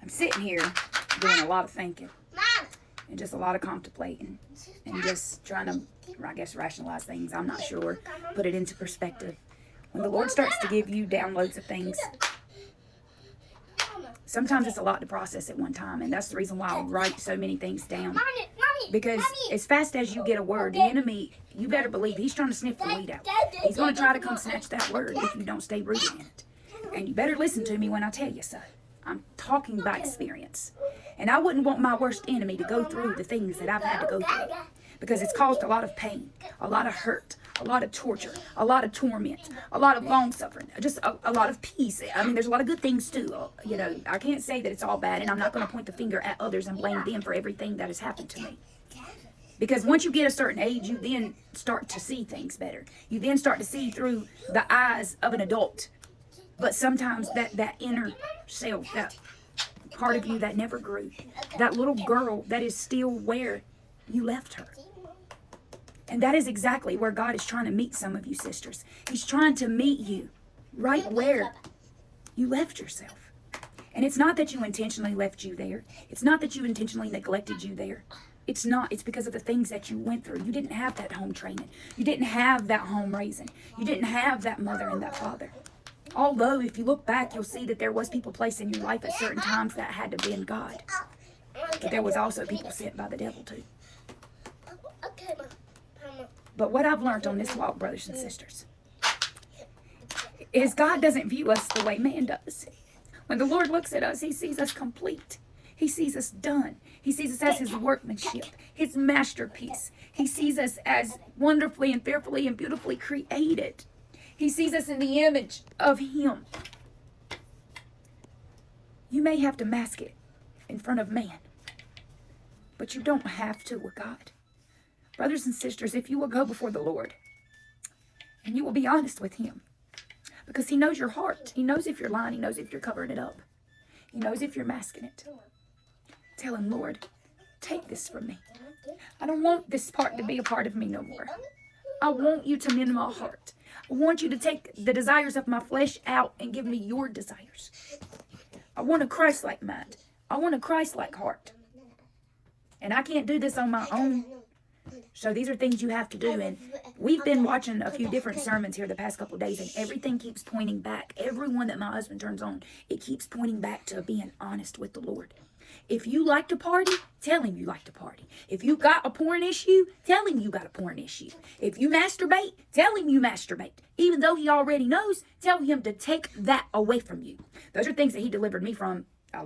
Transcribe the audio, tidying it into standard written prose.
I'm sitting here doing a lot of thinking and just a lot of contemplating and just trying to, I guess, rationalize things. I'm not sure. Put it into perspective. When the Lord starts to give you downloads of things, sometimes it's a lot to process at one time, and that's the reason why I write so many things down. Because as fast as you get a word, the enemy, you better believe he's trying to sniff the weed out. He's going to try to come snatch that word if you don't stay rooted in it. And you better listen to me when I tell you so. I'm talking by experience. And I wouldn't want my worst enemy to go through the things that I've had to go through. Because it's caused a lot of pain, a lot of hurt, a lot of torture, a lot of torment, a lot of long suffering, just a lot of peace. I mean, there's a lot of good things too. You know, I can't say that it's all bad, and I'm not going to point the finger at others and blame them for everything that has happened to me. Because once you get a certain age, you then start to see things better. You then start to see through the eyes of an adult. But sometimes that inner self, that part of you that never grew, that little girl that is still where you left her. And that is exactly where God is trying to meet some of you sisters. He's trying to meet you right where you left yourself. And it's not that you intentionally left you there. It's not that you intentionally neglected you there. It's not. It's because of the things that you went through. You didn't have that home training. You didn't have that home raising. You didn't have that mother and that father. Although, if you look back, you'll see that there was people placed in your life at certain times that had to be in God. But there was also people sent by the devil too. But what I've learned on this walk, brothers and sisters, is God doesn't view us the way man does. When the Lord looks at us, he sees us complete. He sees us done. He sees us as his workmanship, his masterpiece. He sees us as wonderfully and fearfully and beautifully created. He sees us in the image of him. You may have to mask it in front of man, but you don't have to with God. Brothers and sisters, if you will go before the Lord and you will be honest with him, because he knows your heart. He knows if you're lying. He knows if you're covering it up. He knows if you're masking it. Tell him, Lord, take this from me. I don't want this part to be a part of me no more. I want you to mend my heart. I want you to take the desires of my flesh out and give me your desires. I want a Christ-like mind. I want a Christ-like heart. And I can't do this on my own. So these are things you have to do. And we've been watching a few different sermons here the past couple of days, and everything keeps pointing back. Every one that my husband turns on, it keeps pointing back to being honest with the Lord. If you like to party, tell him you like to party. If you got a porn issue, tell him you got a porn issue. If you masturbate, tell him you masturbate. Even though he already knows, tell him to take that away from you. Those are things that he delivered me from